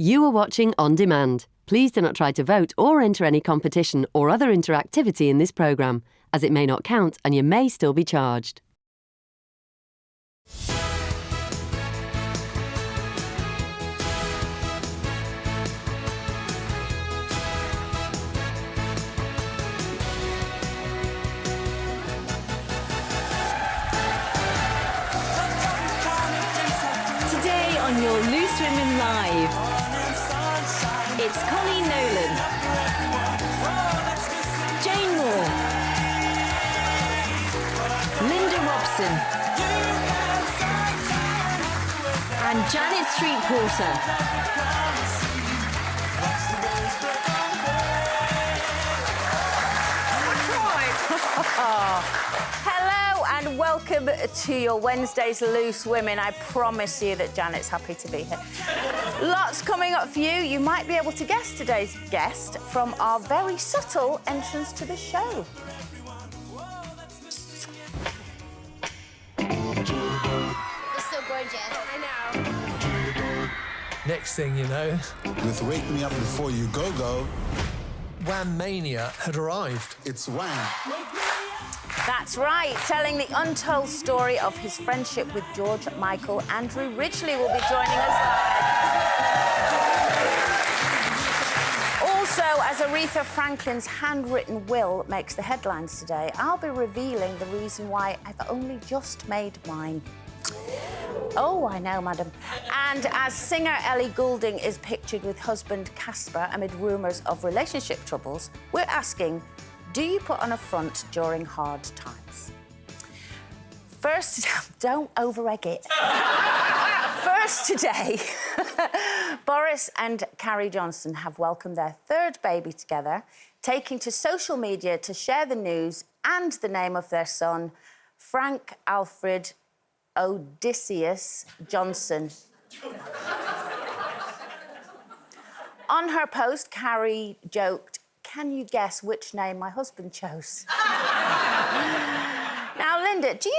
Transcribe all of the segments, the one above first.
You are watching On Demand. Please do not try to vote or enter any competition or other interactivity in this programme, as it may not count and you may still be charged. Today on your Loose Women Live, it's Connie Nolan, Jane Moore, Linda Robson, and Janet Street Porter. Hello and welcome to your Wednesday's Loose Women. I promise you that Janet's happy to be here. Lots coming up for you. You might be able to guess today's guest from our very subtle entrance to the show. You're so gorgeous. I know. Next thing you know, With Wake Me Up Before You Go, Wham Mania had arrived. it's Wham. That's right, telling the untold story of his friendship with George Michael. Andrew Ridgeley will be joining us live. Also, as Aretha Franklin's handwritten will makes the headlines today, I'll be revealing the reason why I've only just made mine. Oh, I know, madam. And as singer Ellie Goulding is pictured with husband Casper amid rumours of relationship troubles, we're asking, do you put on a front during hard times? First, don't over-egg it. First today, Boris and Carrie Johnson have welcomed their third baby together, taking to social media to share the news and the name of their son, Frank Alfred Odysseus Johnson. On her post, Carrie joked, "Can you guess which name my husband chose?" Now, Linda, do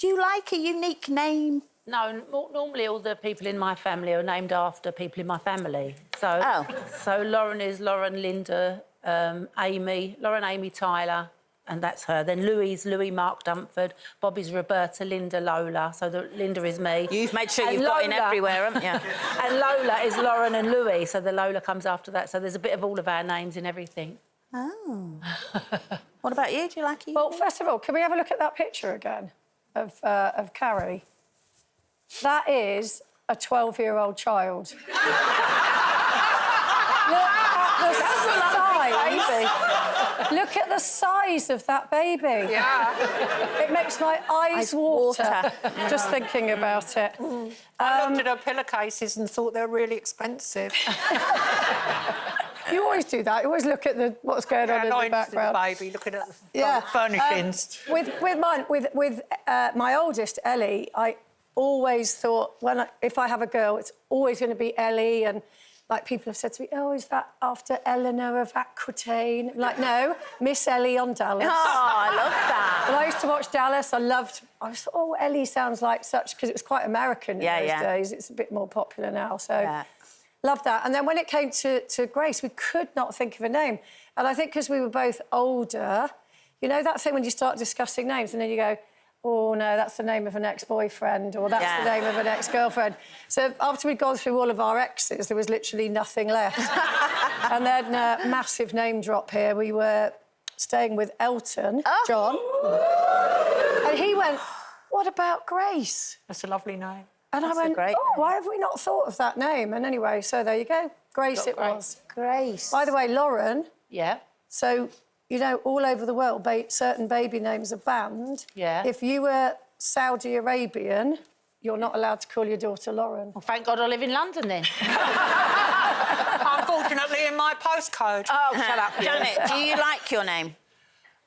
you like a unique name? No, normally all the people in my family are named after people in my family. So, so Lauren is Lauren, Linda, Lauren Amy Tyler, and that's her. Then Louis Mark Dumford, Bobby's Roberta, Linda Lola. So Linda is me. You've made sure And you've got in Lola- everywhere, haven't you? And Lola is Lauren and Louis, so the Lola comes after that. So there's a bit of all of our names in everything. Oh. What about you? Do you like it? Well, first of all, can we have a look at that picture again of Carrie? That is a 12-year-old child. Look at the size of that baby. Yeah. It makes my eyes water just thinking about it. I looked at her pillowcases and thought they were really expensive. You always do that. You always look at what's going on in the background. The baby, looking at the furnishings. With my oldest, Ellie, I always thought, if I have a girl, it's always going to be Ellie. And, like, people have said to me, oh, is that after Eleanor of Aquitaine? I'm like, no, Miss Ellie on Dallas. Oh, I love that. When I used to watch Dallas, I was thought, oh, Ellie sounds like such, because it was quite American in those days. It's a bit more popular now, so... Love that. And then when it came to Grace, we could not think of a name. And I think because we were both older, you know that thing when you start discussing names and then you go, oh, no, that's the name of an ex-boyfriend or that's the name of an ex-girlfriend. So after we'd gone through all of our exes, there was literally nothing left. And then, massive name drop here, we were staying with Elton John. And he went, what about Grace? That's a lovely name. And I went, why have we not thought of that name? And anyway, so there you go. Grace it was. Grace. By the way, Lauren. Yeah. So, you know, all over the world, certain baby names are banned. Yeah. If you were Saudi Arabian, you're not allowed to call your daughter Lauren. Well, thank God I live in London then. Unfortunately, in my postcode. Oh, shut up. Janet, do you like your name?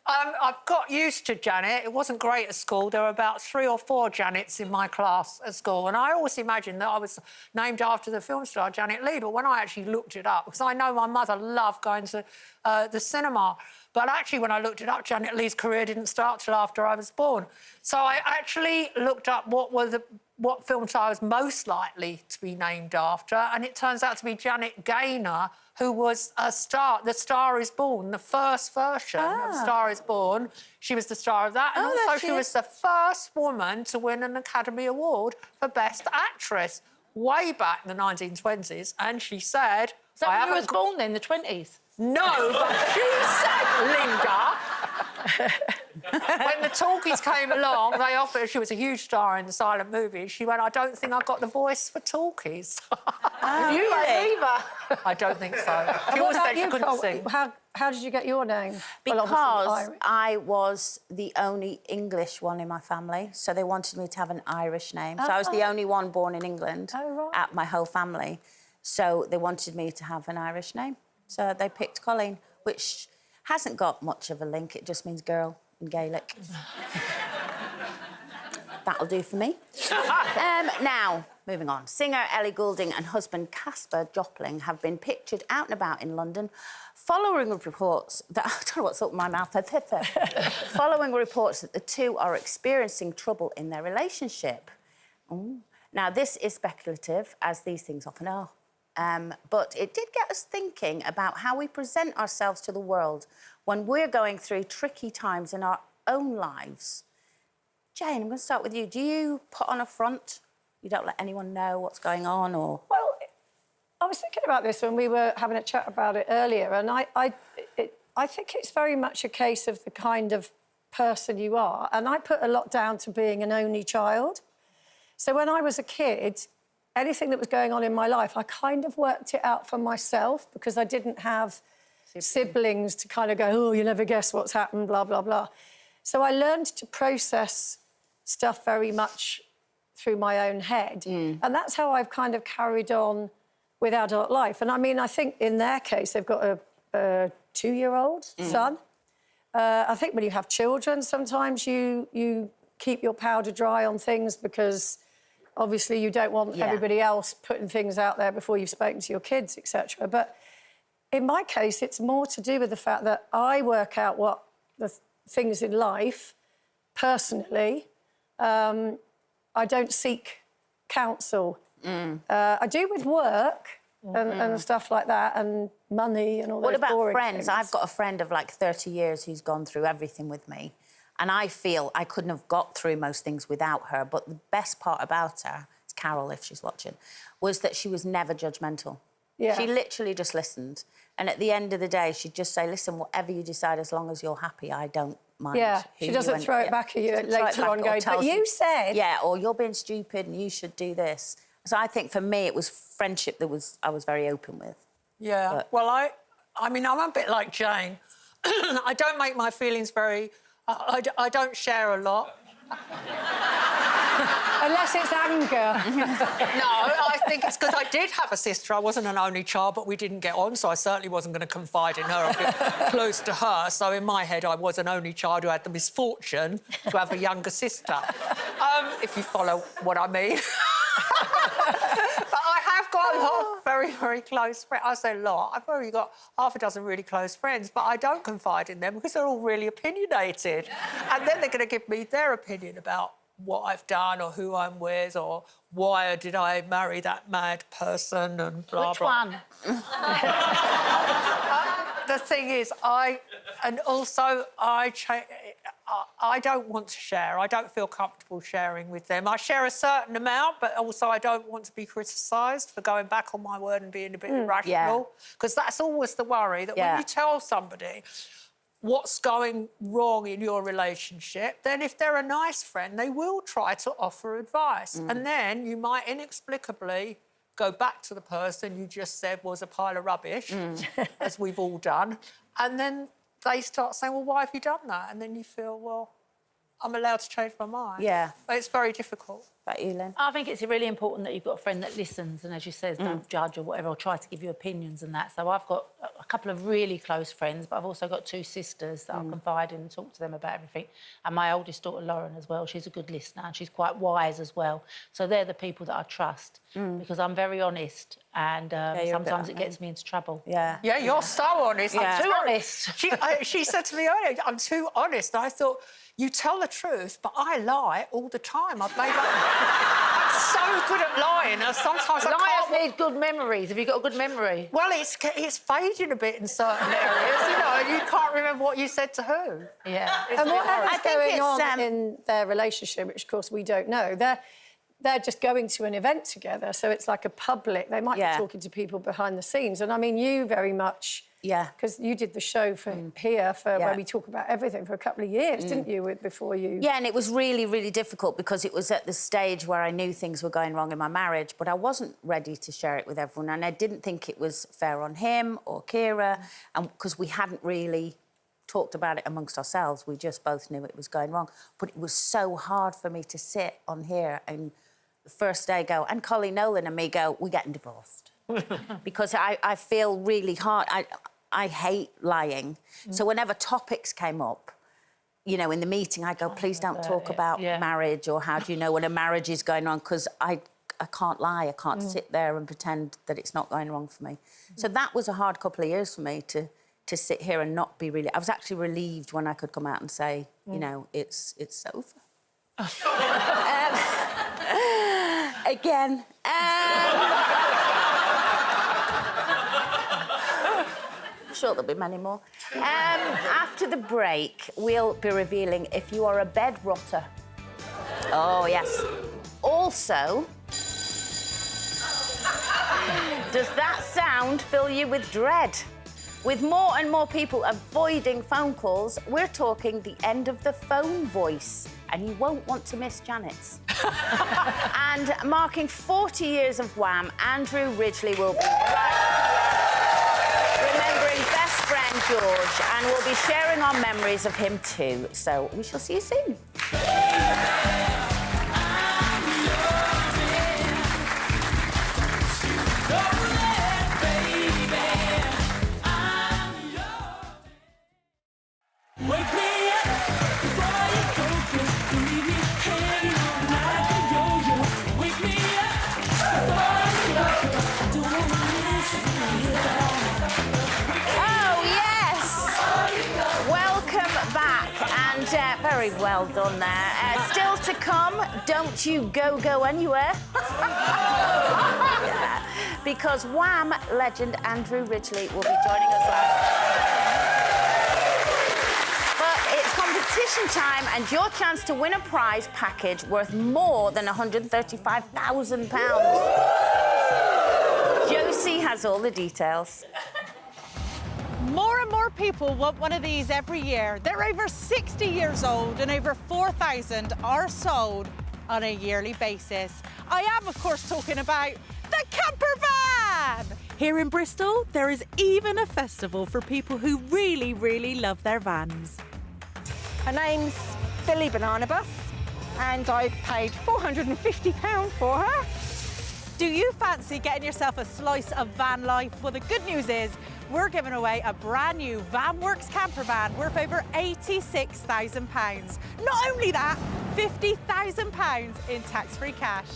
I've got used to Janet. It wasn't great at school. There were about 3 or 4 Janets in my class at school, and I always imagined that I was named after the film star Janet Leigh, but when I actually looked it up, because I know my mother loved going to the cinema, But actually, when I looked it up, Janet Leigh's career didn't start till after I was born. So I actually looked up what films I was most likely to be named after, and it turns out to be Janet Gaynor, who was a star, The Star is Born, the first version of Star is Born. She was the star of that, and also she was the first woman to win an Academy Award for Best Actress way back in the 1920s, and she said... Is that when you was born then, the 20s? No, but she said, Linda... when the talkies came along, they offered... She was a huge star in the silent movies. She went, I don't think I've got the voice for talkies. You either. I don't think so. She always said she couldn't sing. How did you get your name? Because I was the only English one in my family, so they wanted me to have an Irish name. So I was the only one born in England at my whole family. So they wanted me to have an Irish name. So they picked Colleen, which hasn't got much of a link. It just means girl in Gaelic. That'll do for me. Now, moving on. Singer Ellie Goulding and husband Casper Jopling have been pictured out and about in London following reports that... I don't know what's up in my mouth. Following reports that the two are experiencing trouble in their relationship. Ooh. Now, this is speculative, as these things often are. But it did get us thinking about how we present ourselves to the world when we're going through tricky times in our own lives. Jane, I'm going to start with you. Do you put on a front? You don't let anyone know what's going on, or...? Well, I was thinking about this when we were having a chat about it earlier, and I think it's very much a case of the kind of person you are, and I put a lot down to being an only child. So when I was a kid, anything that was going on in my life, I kind of worked it out for myself because I didn't have siblings to kind of go, oh, you never guess what's happened, blah, blah, blah. So I learned to process stuff very much through my own head. And that's how I've kind of carried on with adult life. And I mean, I think in their case, they've got a 2-year-old son. I think when you have children, sometimes you keep your powder dry on things because obviously you don't want everybody else putting things out there before you've spoken to your kids, etc. But in my case, it's more to do with the fact that I work out what the things in life personally. I don't seek counsel. I do with work and stuff like that, and money and all those boring things. What about friends? I've got a friend of like 30 years who's gone through everything with me, and I feel I couldn't have got through most things without her, but the best part about her, it's Carol if she's watching, was that she was never judgmental. Yeah. She literally just listened, and at the end of the day, she'd just say, listen, whatever you decide, as long as you're happy, I don't mind. Yeah, she doesn't throw it back at you later on going, but you said... Yeah, or you're being stupid and you should do this. So I think for me, it was friendship that I was very open with. Yeah, but... well, I mean, I'm a bit like Jane. I don't make my feelings very... I don't share a lot. Unless it's anger. No, I think it's because I did have a sister. I wasn't an only child, but we didn't get on, so I certainly wasn't going to confide in her or get close to her. So in my head, I was an only child who had the misfortune to have a younger sister, if you follow what I mean. But I have got a lot of very, very close friends. I say a lot. I've probably got half a dozen really close friends, but I don't confide in them because they're all really opinionated. And then they're going to give me their opinion about what I've done or who I'm with or why did I marry that mad person and blah, Which blah. one? The thing is, I don't want to share. I don't feel comfortable sharing with them. I share a certain amount, but also I don't want to be criticised for going back on my word and being a bit irrational. Because that's always the worry, that when you tell somebody what's going wrong in your relationship, then if they're a nice friend, they will try to offer advice. And then you might inexplicably go back to the person you just said was a pile of rubbish, as we've all done, and then they start saying, well, why have you done that? And then you feel, well, I'm allowed to change my mind. Yeah. But it's very difficult. about you, Lynn? I think it's really important that you've got a friend that listens and, as you said, don't judge or whatever, or try to give you opinions and that. So I've got a couple of really close friends, but I've also got 2 sisters that I confide in and talk to them about everything. And my oldest daughter, Lauren, as well, she's a good listener and she's quite wise as well. So they're the people that I trust because I'm very honest and sometimes it gets me into trouble. Yeah, you're so honest. Yeah. I'm too honest. She said to me earlier, I'm too honest. And I thought, you tell the truth, but I lie all the time. I've made up... I'm so good at lying. Sometimes Liars need good memories. Have you got a good memory? Well, it's fading a bit in certain areas, you know, and you can't remember what you said to who. Yeah. And whatever's going on in their relationship, which, of course, we don't know, they're just going to an event together, so it's like a public... They might be talking to people behind the scenes. And, I mean, you very much... Yeah. Because you did the show for here, where we talk about everything, for a couple of years, didn't you, before you... Yeah, and it was really, really difficult because it was at the stage where I knew things were going wrong in my marriage, but I wasn't ready to share it with everyone, and I didn't think it was fair on him or Kira, and because we hadn't really talked about it amongst ourselves. We just both knew it was going wrong. But it was so hard for me to sit on here and the first day go, and Colleen Nolan and me go, we're getting divorced. Because I feel really hard. I hate lying. So whenever topics came up, you know, in the meeting, I go, please don't talk about marriage or how do you know when a marriage is going on, because I can't lie. I can't sit there and pretend that it's not going wrong for me. So that was a hard couple of years for me to sit here and not be really... I was actually relieved when I could come out and say, you know, it's over. Again. I'm sure there'll be many more. After the break, we'll be revealing if you are a bed rotter. Oh, yes. Also, does that sound fill you with dread? With more and more people avoiding phone calls, we're talking the end of the phone voice, and you won't want to miss Janet's. And marking 40 years of Wham, Andrew Ridgeley will be remembering best friend George, and we'll be sharing our memories of him too. So we shall see you soon. Very well done there. Still to come, don't you go anywhere. Yeah. Because Wham legend Andrew Ridgeley will be joining us live. But it's competition time and your chance to win a prize package worth more than £135,000. Josie has all the details. More and more people want one of these every year. They're over 60 years old and over 4,000 are sold on a yearly basis. I am, of course, talking about the camper van. Here in Bristol, there is even a festival for people who really, really love their vans. Her name's Billy Banana Bus, and I paid £450 for her. Do you fancy getting yourself a slice of van life? Well, the good news is we're giving away a brand new VanWorks camper van worth over £86,000. Not only that, £50,000 in tax-free cash.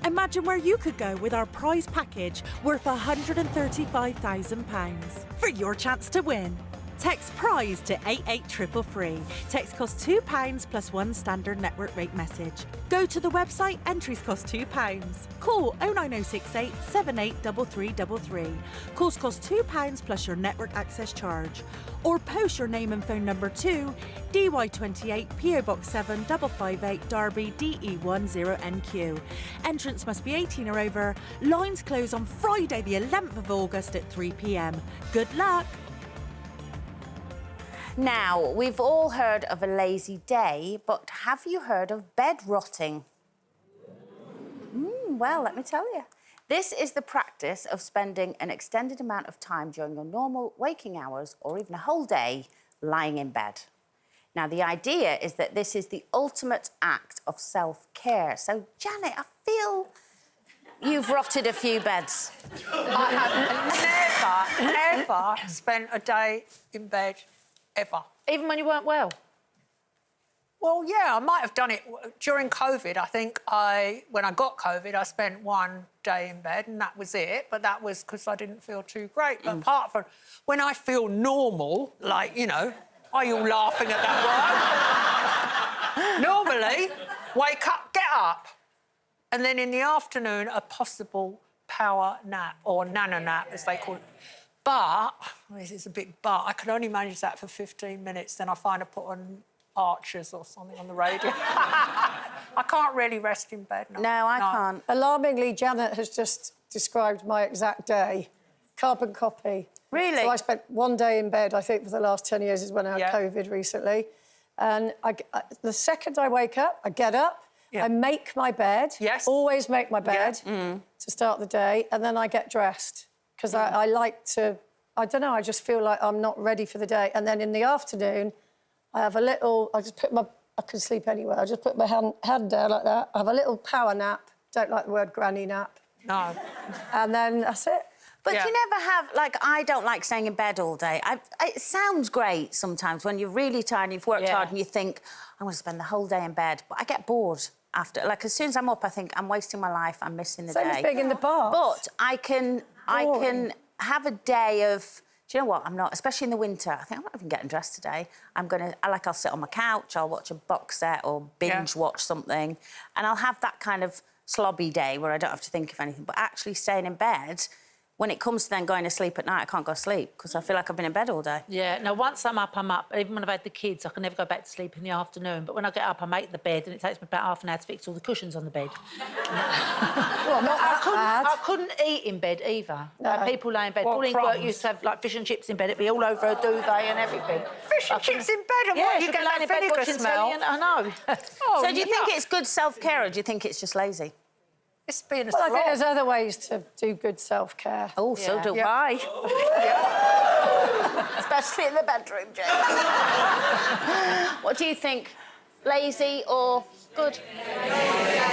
Imagine where you could go with our prize package worth £135,000 for your chance to win. Text PRIZE to 88333. Text costs £2 plus one standard network rate message. Go to the website, entries cost £2. Call 09068 783333. Calls cost £2 plus your network access charge. Or post your name and phone number to DY28 PO Box 7 558 Derby DE10NQ. Entrance must be 18 or over. Lines close on Friday the 11th of August at 3 p.m. Good luck! Now, we've all heard of a lazy day, but have you heard of bed rotting? Well, let me tell you. This is the practice of spending an extended amount of time during your normal waking hours or even a whole day lying in bed. Now, the idea is that this is the ultimate act of self-care. So, Janet, I feel you've rotted a few beds. I have never spent a day in bed, ever. Even when you weren't well? Well, yeah, I might have done it during COVID. I think when I got COVID, I spent one day in bed and that was it. But that was because I didn't feel too great. But apart from when I feel normal, like, you know, are you all laughing at that word? Normally, wake up, get up. And then in the afternoon, a possible power nap or nana nap, as they call it. But, this is a big but, I can only manage that for 15 minutes. Then I find I put on Archers or something on the radio. I can't really rest in bed. No, I can't. Alarmingly, Janet has just described my exact day. Carbon copy. Really? So I spent one day in bed, I think, for the last 10 years is when I had COVID recently. And the second I wake up, I get up, I make my bed. Yes. Always make my bed to start the day, and then I get dressed. Because I like to... I don't know, I just feel like I'm not ready for the day. And then in the afternoon, I have a little... I can sleep anywhere. I just put my hand down like that. I have a little power nap. Don't like the word granny nap. No. And then that's it. But you never have... Like, I don't like staying in bed all day. It sounds great sometimes when you're really tired and you've worked hard and you think, I'm going to spend the whole day in bed. But I get bored after. Like, as soon as I'm up, I think, I'm wasting my life, I'm missing the day. Same as being in the bath. But I can have a day of... Do you know what? I'm not, especially in the winter, I think I'm not even getting dressed today. I'll sit on my couch, I'll watch a box set or binge watch something, and I'll have that kind of slobby day where I don't have to think of anything. But actually staying in bed, when it comes to then going to sleep at night, I can't go to sleep because I feel like I've been in bed all day. Yeah, no, once I'm up, I'm up. Even when I've had the kids, I can never go back to sleep in the afternoon. But when I get up, I make the bed and it takes me about half an hour to fix all the cushions on the bed. Well, not that bad. I couldn't eat in bed either. No. Like, people lay in bed. Pauline Quirk used to have, like, fish and chips in bed. It'd be all over her duvet and everything. Fish and chips in bed? And yeah, what? You get that vinegar smell? I know. So do you think it's good self-care or do you think it's just lazy? It's being a Well, I think there's other ways to do good self-care. Oh, so do I. Especially in the bedroom, Jane. What do you think? Lazy or good?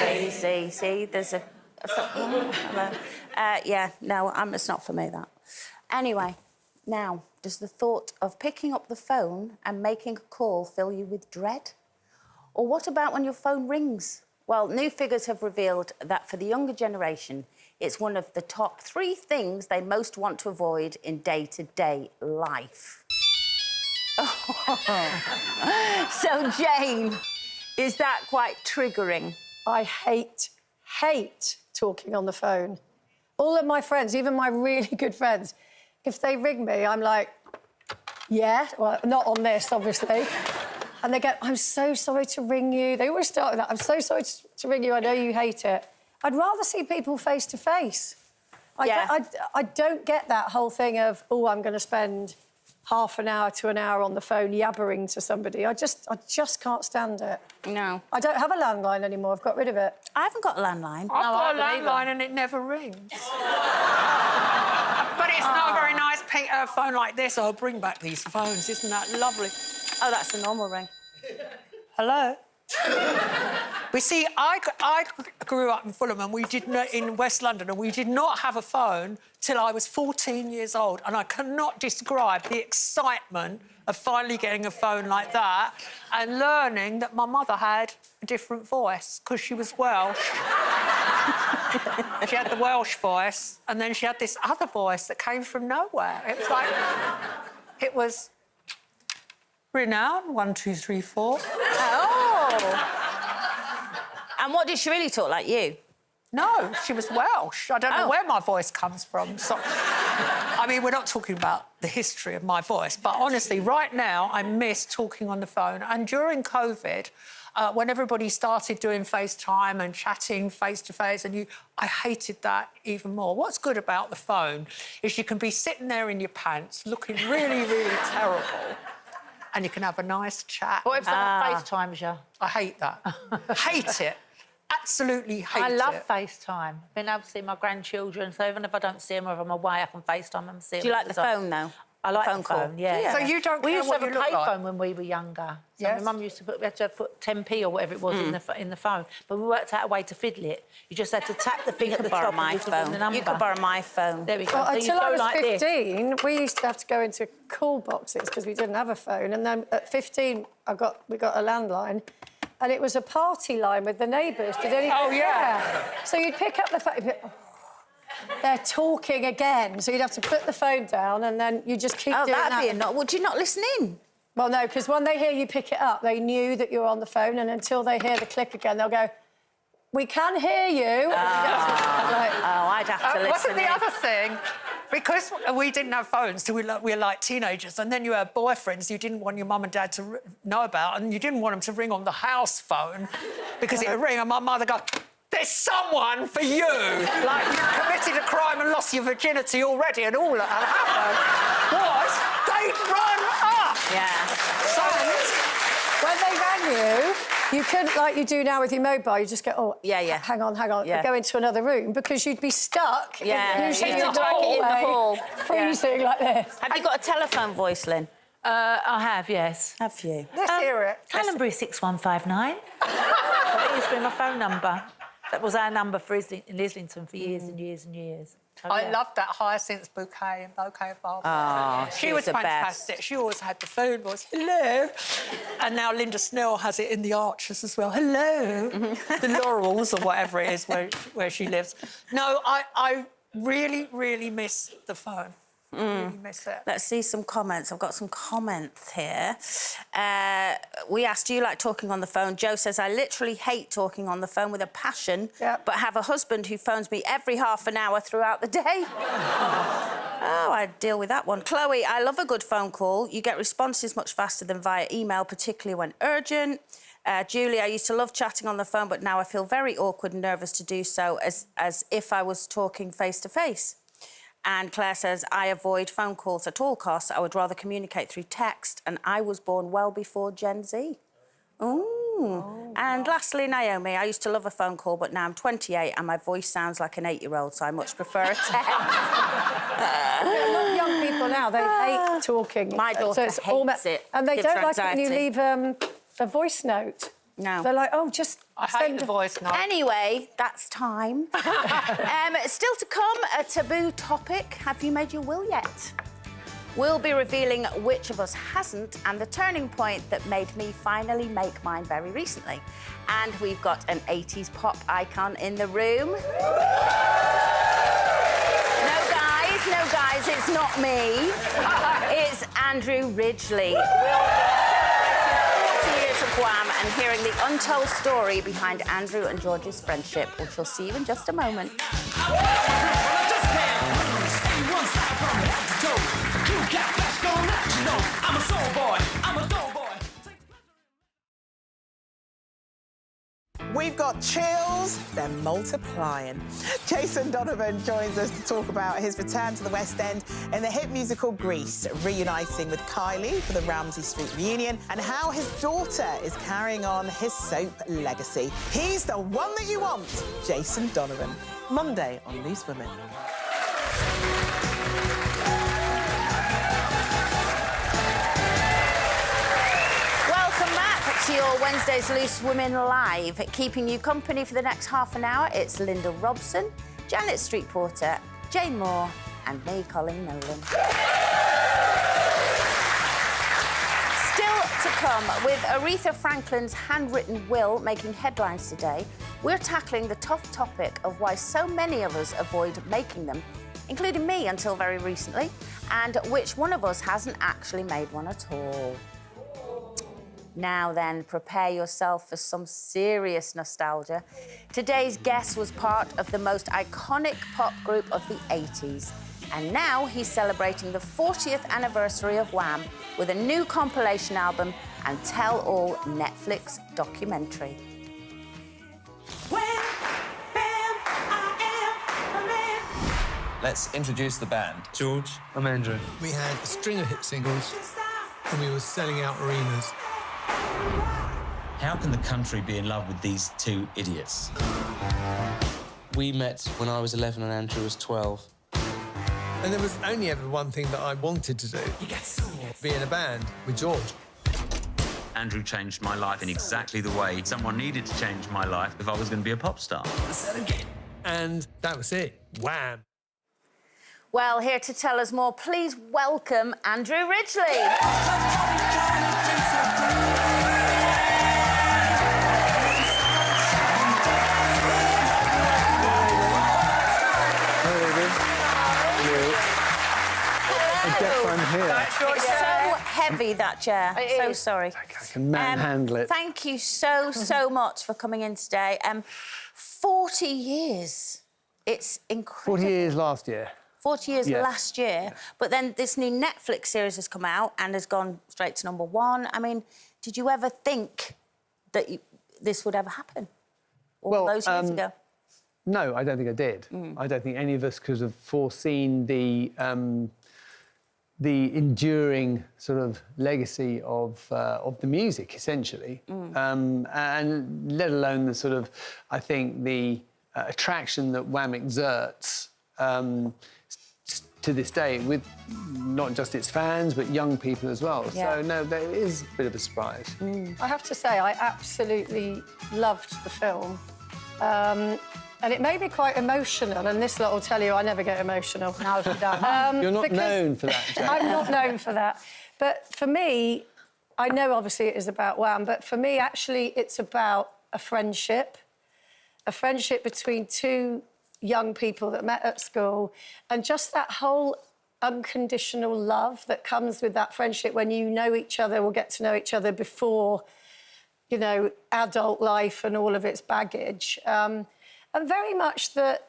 Lazy. See, there's a... yeah, no, it's not for me, that. Anyway, now, does the thought of picking up the phone and making a call fill you with dread? Or what about when your phone rings? Well, new figures have revealed that for the younger generation, it's one of the top 3 things they most want to avoid in day-to-day life. So, Jane, is that quite triggering? I hate talking on the phone. All of my friends, even my really good friends, if they ring me, I'm like, yeah, well, not on this, obviously. And they go, I'm so sorry to ring you. They always start with that. I'm so sorry to ring you. I know you hate it. I'd rather see people face to face. I don't get that whole thing of, oh, I'm going to spend half an hour to an hour on the phone yabbering to somebody. I just can't stand it. No. I don't have a landline anymore. I've got rid of it. I haven't got a landline. I've got a landline and it never rings. But it's not a very nice phone like this. I'll bring back these phones. Isn't that lovely? Oh, that's the normal ring. Hello? We see, I grew up in Fulham and in West London, and we did not have a phone till I was 14 years old, and I cannot describe the excitement of finally getting a phone like that and learning that my mother had a different voice because she was Welsh. She had the Welsh voice, and then she had this other voice that came from nowhere. It was like... It was... Renown, 1, 2, 3, 4. Oh! And what did she really talk like you? No, she was Welsh. I don't know where my voice comes from. So, I mean, we're not talking about the history of my voice, but honestly, right now, I miss talking on the phone. And during COVID, when everybody started doing FaceTime and chatting face-to-face, I hated that even more. What's good about the phone is you can be sitting there in your pants, looking really, really terrible, and you can have a nice chat. What if someone FaceTimes you? I hate that. Hate it. Absolutely hate it. I love FaceTime. Being able to see my grandchildren, so even if I don't see them or if I'm away, I can FaceTime them and see them. Do you like the phone, though? I like phone the phone, call. yeah. So you don't We care used to what have a you look like? payphone when we were younger. So Yes. my mum used to we had to put 10p or whatever it was in the phone. But we worked out a way to fiddle it. You just had to tap the thing You at the could borrow top my and you phone. the number. You could borrow my phone. There we go. Well, So you until I go was like this. 15, we used to have to go into call boxes because we didn't have a phone. And then at 15, we got a landline. And it was a party line with the neighbours. Did anyone? Oh, yeah. So you'd pick up the phone. You'd be, oh, they're talking again. So you'd have to put the phone down and then you just keep doing that. Oh, that'd be a Would you not listen in? Well, no, because when they hear you pick it up, they knew that you were on the phone, and until they hear the click again, they'll go, "We can hear you." I'd have to listen. Wasn't the other thing, because we didn't have phones till we were like teenagers, and then you had boyfriends you didn't want your mum and dad to know about, and you didn't want them to ring on the house phone because it would ring, and my mother go, "There's someone for you." Like you committed a crime and lost your virginity already, and all that happened was they'd run up. Yeah. So when they rang you, you couldn't, like you do now with your mobile, you just go, "Oh, yeah. hang on, Yeah. go into another room," because you'd be stuck. Yeah. Usually You'd in the drag it in the hallway, hall. freezing like this. Have you got a telephone voice, Lynn? I have, yes. Have you? Let's hear it. Callenbury 6159. That used to be my phone number. That was our number for in Islington for years and years and years. So, I loved that Hyacinth bouquet and bouquet of Barbara. Oh, she was the fantastic. best. She always had the phone voice. Hello. And now Linda Snell has it in the Archers as well. Hello. The Laurels or whatever it is where she lives. No, I really, really miss the phone. Really miss it. Let's see some comments. I've got some comments here. We asked, do you like talking on the phone? Joe says, I literally hate talking on the phone with a passion, but have a husband who phones me every half an hour throughout the day. Oh, I'd deal with that one. Chloe, I love a good phone call. You get responses much faster than via email, particularly when urgent. Julie, I used to love chatting on the phone, but now I feel very awkward and nervous to do so as if I was talking face-to-face. And Claire says, I avoid phone calls at all costs. I would rather communicate through text, and I was born well before Gen Z. Ooh. Oh, and lastly, Naomi, I used to love a phone call, but now I'm 28 and my voice sounds like an 8-year-old, so I much prefer a text. A lot of young people now, they hate talking. My daughter hates it. And they Gives don't her like it when you anxiety. leave a voice note. No. They're like, oh, just I hate the voice note. Anyway, that's time. Still to come, a taboo topic. Have you made your will yet? We'll be revealing which of us hasn't and the turning point that made me finally make mine very recently. And we've got an 80s pop icon in the room. No, guys, it's not me. It's Andrew Ridgeley. Years of Wham and hearing the untold story behind Andrew and George's friendship, which we'll see you in just a moment. We've got chills, they're multiplying. Jason Donovan joins us to talk about his return to the West End in the hit musical Grease, reuniting with Kylie for the Ramsey Street reunion, and how his daughter is carrying on his soap legacy. He's the one that you want, Jason Donovan. Monday on Loose Women. To your Wednesday's Loose Women Live. Keeping you company for the next half an hour, it's Linda Robson, Janet Street Porter, Jane Moore and me, Colleen Nolan. Still to come, with Aretha Franklin's handwritten will making headlines today, we're tackling the tough topic of why so many of us avoid making them, including me until very recently, and which one of us hasn't actually made one at all. Now then, prepare yourself for some serious nostalgia. Today's guest was part of the most iconic pop group of the 80s. And now he's celebrating the 40th anniversary of Wham with a new compilation album and tell-all Netflix documentary. Let's introduce the band. George. I'm Andrew. We had a string of hit singles and we were selling out arenas. How can the country be in love with these two idiots? We met when I was 11 and Andrew was 12. And there was only ever one thing that I wanted to do. Be in a band with George. Andrew changed my life in exactly the way someone needed to change my life if I was going to be a pop star. And that was it. Wham! Well, here to tell us more, please welcome Andrew Ridgeley. I'm here. It's so heavy, that chair. So sorry. I can manhandle it. Thank you so much for coming in today. 40 years. It's incredible. 40 years last year. 40 years Yes. last year. But then this new Netflix series has come out and has gone straight to #1. I mean, did you ever think that this would ever happen? All those years ago? No, I don't think I did. I don't think any of us could have foreseen the enduring sort of legacy of the music, essentially, and let alone the sort of, I think, the attraction that Wham exerts to this day with not just its fans but young people as well. Yeah. So no, that is a bit of a surprise. I have to say, I absolutely loved the film. And it made me quite emotional, and this lot will tell you I never get emotional. No, you don't. You're not known for that, Jane. I'm not known for that. But for me, I know obviously it is about Wham, but for me, actually, it's about a friendship between two young people that met at school, and just that whole unconditional love that comes with that friendship when you know each other or get to know each other before, you know, adult life and all of its baggage. And very much that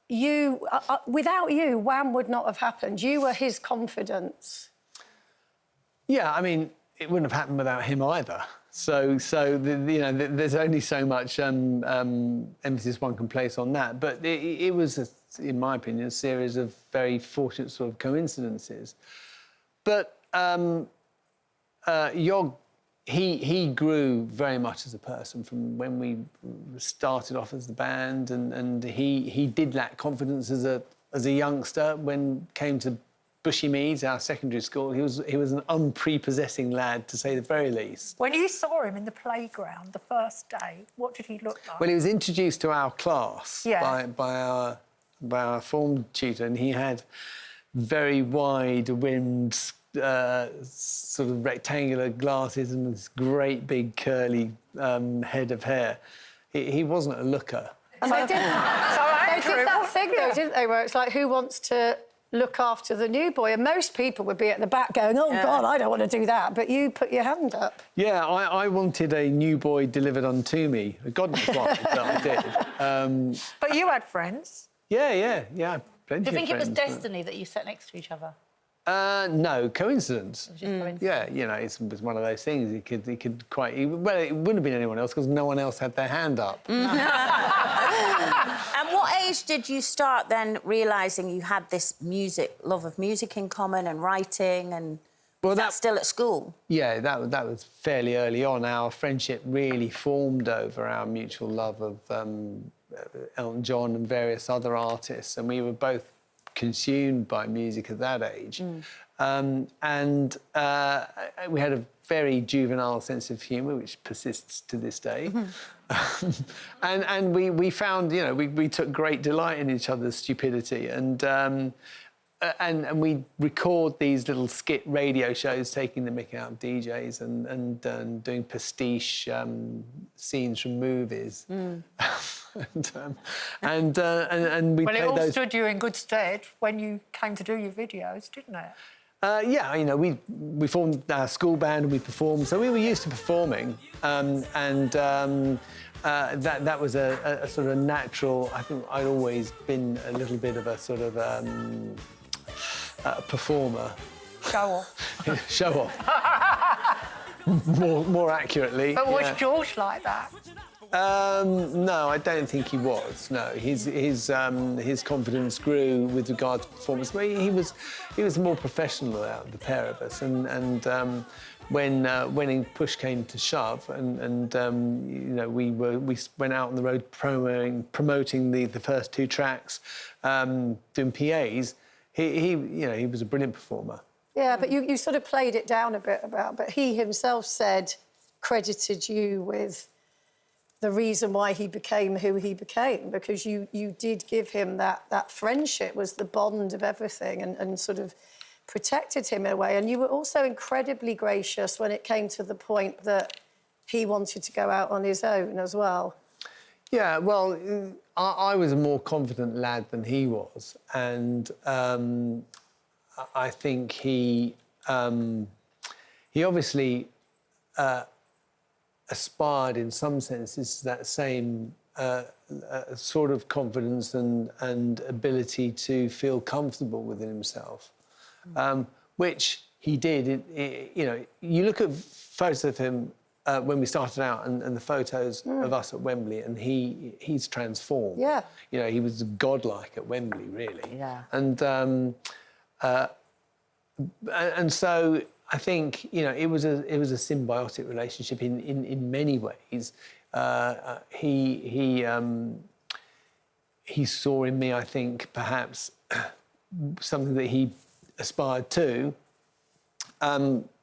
you, without you, Wham would not have happened. You were his confidence. Yeah, I mean, it wouldn't have happened without him either. So you know, there's only so much emphasis one can place on that. But it was, in my opinion, a series of very fortunate sort of coincidences. But he grew very much as a person from when we started off as the band, and he did lack confidence as a youngster when it came to Bushy Meads, our secondary school. He was an unprepossessing lad, to say the very least. When you saw him in the playground the first day, what did he look like? Well, he was introduced to our class by our form tutor, and he had very wide-rimmed sort of rectangular glasses and this great big curly head of hair. He wasn't a looker. And they did that thing, though, didn't they, where it's like, who wants to look after the new boy? And most people would be at the back going, oh, God, I don't want to do that. But you put your hand up. Yeah, I wanted a new boy delivered unto me. God knows why, but I did. But you had friends. Yeah, plenty Do you think of it was friends, destiny that you sat next to each other? No, coincidence. Coincidence. Yeah, you know, it was one of those things. He could quite... Well, it wouldn't have been anyone else because no one else had their hand up. And what age did you start then realising you had this love of music in common and writing, and was that still at school? Yeah, that was fairly early on. Our friendship really formed over our mutual love of Elton John and various other artists, and we were both consumed by music at that age. And we had a very juvenile sense of humour, which persists to this day. And we found, you know, we took great delight in each other's stupidity, and we record these little skit radio shows taking the mick out of DJs and doing pastiche scenes from movies. And we well, it played all those... stood you in good stead when you came to do your videos, didn't it? Yeah, you know, we formed our school band and we performed, so we were used to performing, that was a sort of natural. I think I'd always been a little bit of a sort of a performer. Show off. Show off. more accurately. But was George like that? No, I don't think he was. No, his confidence grew with regard to performance. But he was more professional out of the pair of us, and when push came to shove, and you know, we went out on the road promoting the first two tracks, doing PAs. he was a brilliant performer. Yeah, but you sort of played it down a bit but he himself credited you with the reason why he became who he became, because you did give him that friendship was the bond of everything and sort of protected him in a way. And you were also incredibly gracious when it came to the point that he wanted to go out on his own as well. Yeah, well, I was a more confident lad than he was, and I think he obviously aspired in some senses to that same sort of confidence and ability to feel comfortable within himself, which he did. You look at photos of him when we started out and the photos of us at Wembley, and he's transformed. Yeah. He was godlike at Wembley, really. Yeah. And so I think it was a symbiotic relationship in many ways. He saw in me, I think, perhaps something that he aspired to.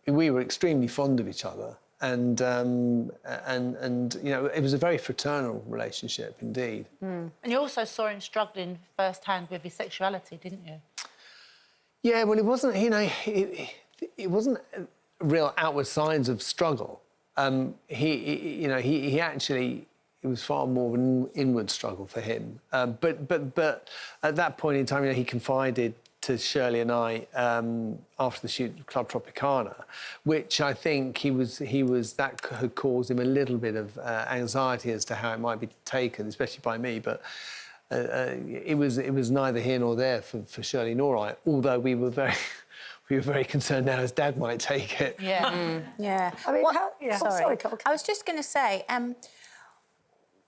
We were extremely fond of each other, and it was a very fraternal relationship indeed. And you also saw him struggling firsthand with his sexuality, didn't you? Yeah, well, it wasn't, it wasn't real outward signs of struggle. He actually, it was far more of an inward struggle for him. But at that point in time, he confided to Shirley and I after the shoot of Club Tropicana, which I think that had caused him a little bit of anxiety as to how it might be taken, especially by me. But it was neither here nor there for Shirley nor I, although we were very concerned now his dad might take it. Yeah. Yeah. I mean, sorry, I was just going to say,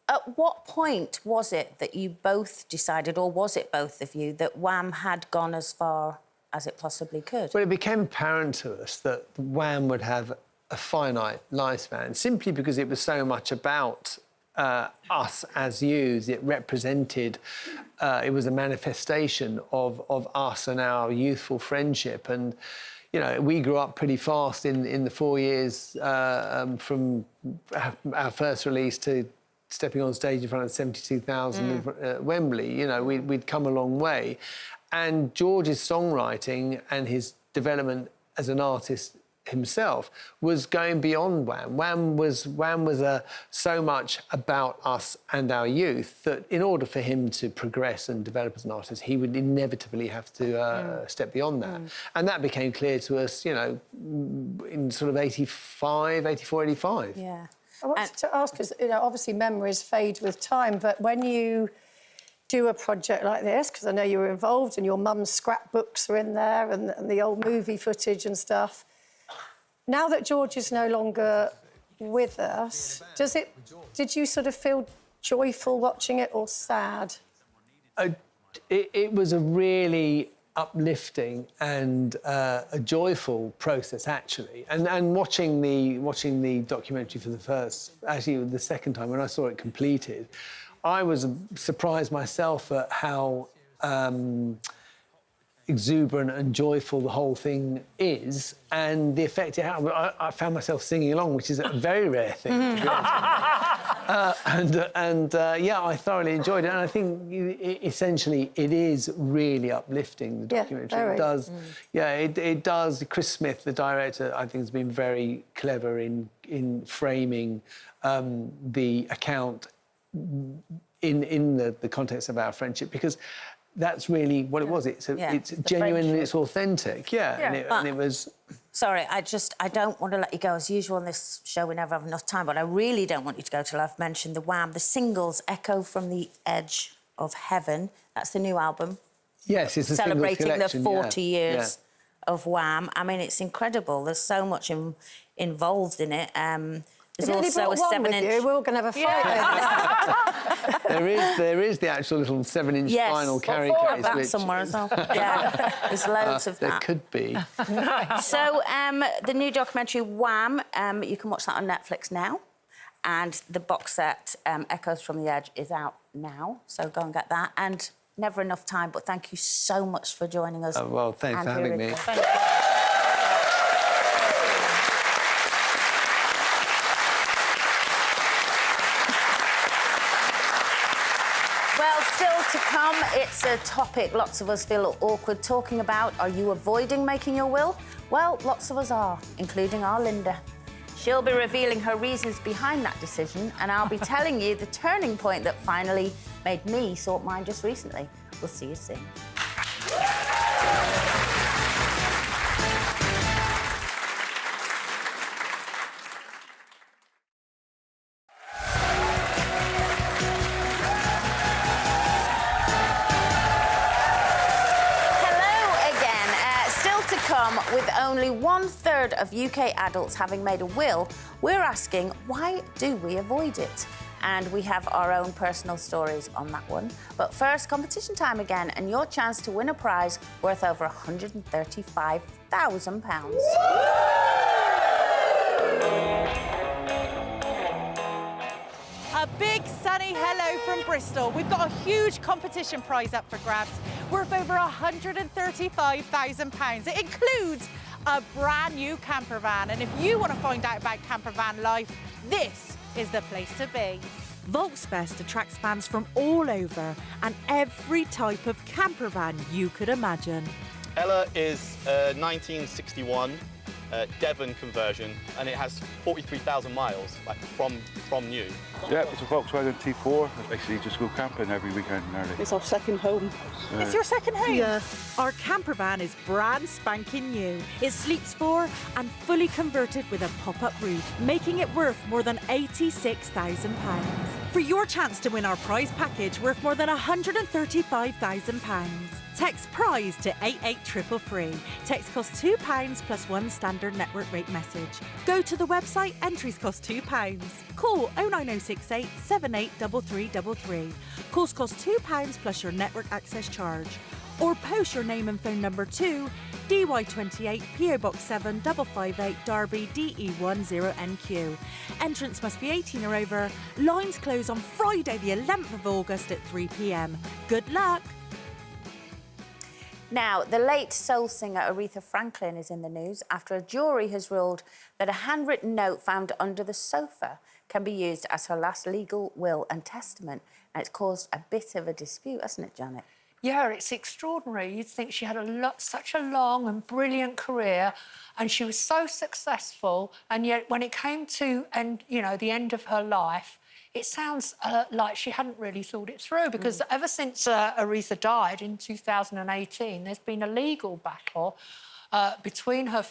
at what point was it that you both decided, or was it both of you, that Wham had gone as far as it possibly could? Well, it became apparent to us that Wham would have a finite lifespan, simply because it was so much about us as youths. It represented, it was a manifestation of us and our youthful friendship. And, we grew up pretty fast in the 4 years from our first release to stepping on stage in front of 72,000 at Wembley. We'd come a long way. And George's songwriting and his development as an artist himself was going beyond Wham. Wham was so much about us and our youth that in order for him to progress and develop as an artist, he would inevitably have to step beyond that. And that became clear to us, in sort of 84, 85. Yeah. I wanted to ask, because, obviously memories fade with time, but when you do a project like this, because I know you were involved and your mum's scrapbooks are in there and the old movie footage and stuff, now that George is no longer with us, did you sort of feel joyful watching it or sad? It was a really uplifting and a joyful process, actually. And watching the documentary for the second time, when I saw it completed, I was surprised myself at how exuberant and joyful the whole thing is, and the effect it had. I found myself singing along, which is a very rare thing. I thoroughly enjoyed it, and I think essentially it is really uplifting, the documentary. It does. It does. Chris Smith, the director, I think has been very clever in framing the account in the context of our friendship, because that's really what it was. It's genuine and it's authentic. And it was. Sorry, I don't want to let you go. As usual on this show, we never have enough time, but I really don't want you to go till I've mentioned the Wham, the singles Echo from the Edge of Heaven. That's the new album. Yes, it's a celebrating the 40 years of Wham. I mean, it's incredible. There's so much involved in it. There's also a 7-inch. We're all going to have a fight over that. There is the actual little 7-inch vinyl carry case. That somewhere as well. Yeah, there's loads of that. There could be. So the new documentary Wham, you can watch that on Netflix now, and the box set Echoes from the Edge is out now. So go and get that. And never enough time, but thank you so much for joining us. Well, thanks for Andrew having me. Ridgway. Thank you. Well, still to come, it's a topic lots of us feel awkward talking about. Are you avoiding making your will? Well, lots of us are, including our Linda. She'll be revealing her reasons behind that decision, and I'll be telling you the turning point that finally made me sort mine just recently. We'll see you soon. With only 1/3 of UK adults having made a will, we're asking, why do we avoid it? And we have our own personal stories on that one. But first, competition time again, and your chance to win a prize worth over £135,000. A big sunny hello from Bristol. We've got a huge competition prize up for grabs worth over £135,000. It includes a brand new camper van. And if you want to find out about camper van life, this is the place to be. Volksfest attracts fans from all over and every type of camper van you could imagine. Ella is a 1961 Devon conversion, and it has 43,000 miles, like from new. Yeah, it's a Volkswagen T4. I basically just go camping every weekend nearly. It's our second home. It's your second home? Yeah. Our camper van is brand spanking new. It sleeps 4 and fully converted with a pop-up roof, making it worth more than £86,000. For your chance to win our prize package worth more than £135,000. Text prize to 88333. Text costs £2 plus 1 standard network rate message. Go to the website, entries cost £2. Call 09068 783333. Calls cost £2 plus your network access charge. Or post your name and phone number to DY28 PO Box 7 558 Derby DE10NQ. Entrance must be 18 or over. Lines close on Friday the 11th of August at 3 p.m. Good luck! Now, the late soul singer Aretha Franklin is in the news after a jury has ruled that a handwritten note found under the sofa can be used as her last legal will and testament. And it's caused a bit of a dispute, hasn't it, Janet? Yeah, it's extraordinary. You'd think she had such a long and brilliant career, and she was so successful, and yet when it came to the end of her life, it sounds like she hadn't really thought it through, because ever since Aretha died in 2018, there's been a legal battle between her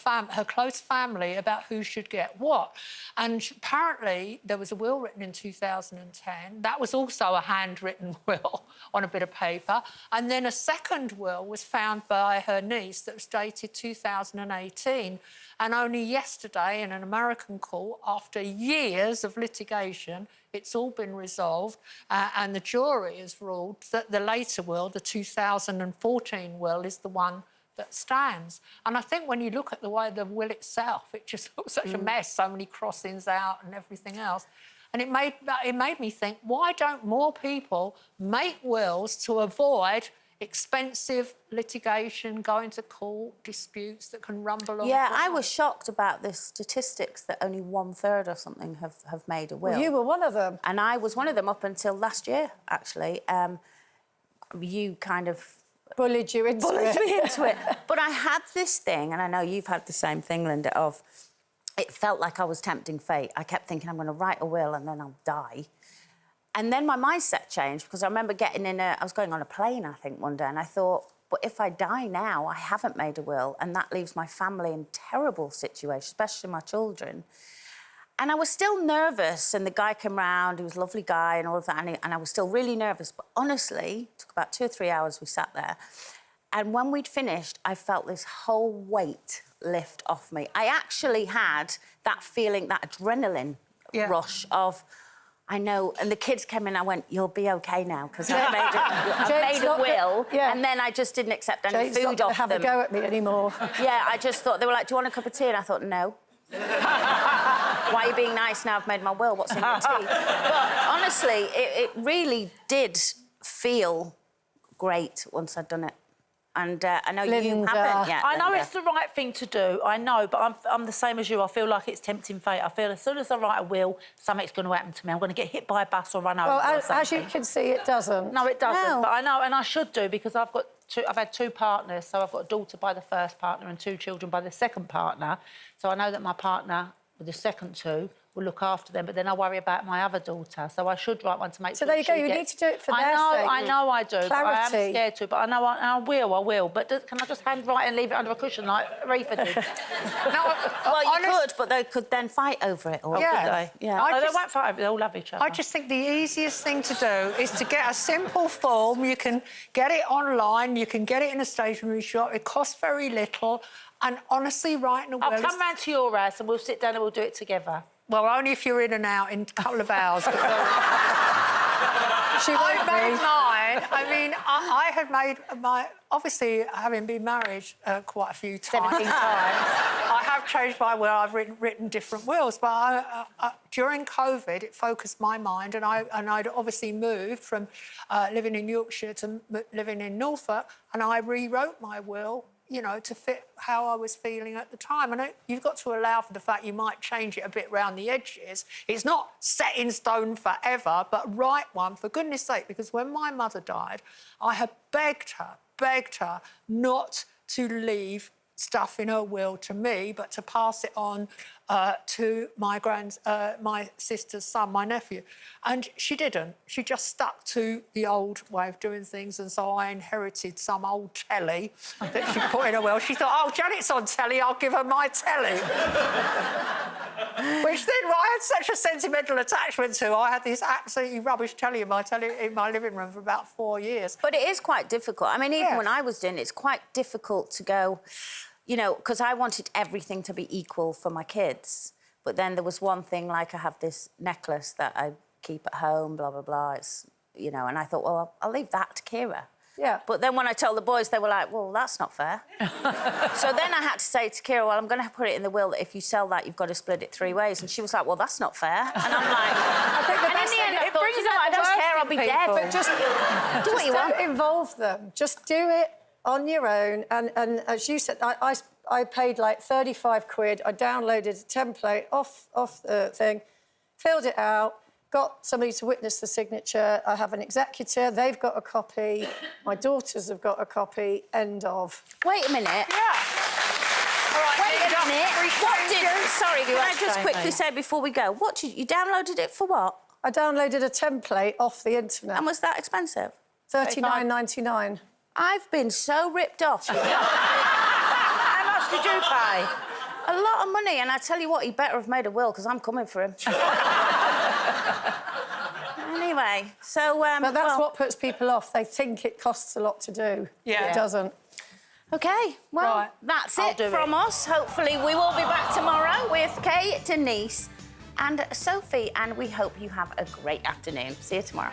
close family about who should get what. And apparently there was a will written in 2010. That was also a handwritten will on a bit of paper. And then a second will was found by her niece that was dated 2018. And only yesterday in an American court, after years of litigation, it's all been resolved, and the jury has ruled that the later will, the 2014 will, is the one that stands. And I think when you look at the way the will itself, it just looks such a mess, so many crossings out and everything else. And it made me think, why don't more people make wills to avoid expensive litigation, going to court, disputes that can rumble on? Yeah, I was shocked about the statistics that only 1/3 or something have made a will. Well, you were one of them. And I was one of them up until last year, actually. You kind of... bullied you into me into it. But I had this thing, and I know you've had the same thing, Linda, of it felt like I was tempting fate. I kept thinking I'm going to write a will and then I'll die. And then my mindset changed, because I remember I was going on a plane, I think, one day, and I thought, but if I die now, I haven't made a will, and that leaves my family in terrible situation, especially my children. And I was still nervous, and the guy came round, he was a lovely guy and all of that, and I was still really nervous. But honestly, it took about 2 or 3 hours we sat there, and when we'd finished, I felt this whole weight lift off me. I actually had that feeling, that adrenaline rush of... I know, and the kids came in, I went, you'll be OK now, because I've made a will, and then I just didn't accept any Jane's food not off them. have a go at me anymore. Yeah, I just thought, they were like, do you want a cup of tea? And I thought, no. Why are you being nice now I've made my will? What's in your tea? But honestly, it really did feel great once I'd done it. And I know you haven't yet. I know it's the right thing to do, I know, but I'm the same as you. I feel like it's tempting fate. I feel as soon as I write a will, something's going to happen to me. I'm going to get hit by a bus or run over or something. As you can see, it doesn't. No, it doesn't, but I know, and I should do, because I've had 2 partners, so I've got a daughter by the first partner and 2 children by the second partner. So I know that my partner with the second 2 will look after them, but then I worry about my other daughter, so I should write one to make sure. So there you go. You need to do it for their sake. I know I do. Clarity. But I am scared to, but I know I will. But can I just handwrite and leave it under a cushion like Aretha did? Well, you could, but they could then fight over it. Or could they? Yeah. No, they won't fight over it. They all love each other. I just think the easiest thing to do is to get a simple form. You can get it online. You can get it in a stationery shop. It costs very little. And honestly, writing a will... I'll come round to your house and we'll sit down and we'll do it together. Well, only if you're in and out in a couple of hours. She I won't made be. mine. I mean, I had made my... Obviously, having been married quite a few times... 17 times. I have changed my will. I've written different wills, but during COVID, it focused my mind, and I'd obviously moved from living in Yorkshire to living in Norfolk, and I rewrote my will, you know, to fit how I was feeling at the time. And you've got to allow for the fact you might change it a bit round the edges. It's not set in stone forever, but write one, for goodness sake, because when my mother died, I had begged her not to leave stuff in her will to me, but to pass it on to my sister's son, my nephew. And she didn't. She just stuck to the old way of doing things, and so I inherited some old telly that she put in her will. She thought, oh, Janet's on telly, I'll give her my telly. Which then I had such a sentimental attachment to. I had this absolutely rubbish telly in my living room for about 4 years. But it is quite difficult. I mean, even when I was doing it, it's quite difficult to go... You know, because I wanted everything to be equal for my kids. But then there was one thing, like I have this necklace that I keep at home, blah, blah, blah. It's, you know, and I thought, well, I'll leave that to Kira. Yeah. But then when I told the boys, they were like, well, that's not fair. So then I had to say to Kira, well, I'm going to put it in the will that if you sell that, you've got to split it 3 ways. And she was like, well, that's not fair. And I'm like... I think the and in best the end, thing- I thought, you know, I don't care, I'll be dead. But just do what you want. Don't involve them. Just do it on your own. And as you said, I paid like 35 quid. I downloaded a template off the thing, filled it out, got somebody to witness the signature. I have an executor. They've got a copy. My daughters have got a copy. End of. Wait a minute. Yeah. All right, Wait a minute. What did... Sorry, can I just Jamie. quickly say before we go, what did you downloaded it for what? I downloaded a template off the internet. And was that expensive? $39.99. I've been so ripped off. How much did you pay? A lot of money, and I tell you what, he better have made a will, because I'm coming for him. Anyway, so... but that's what puts people off. They think it costs a lot to do. Yeah. It doesn't. OK, well, that's it from us. Hopefully we will be back tomorrow with Kay, Denise and Sophie, and we hope you have a great afternoon. See you tomorrow.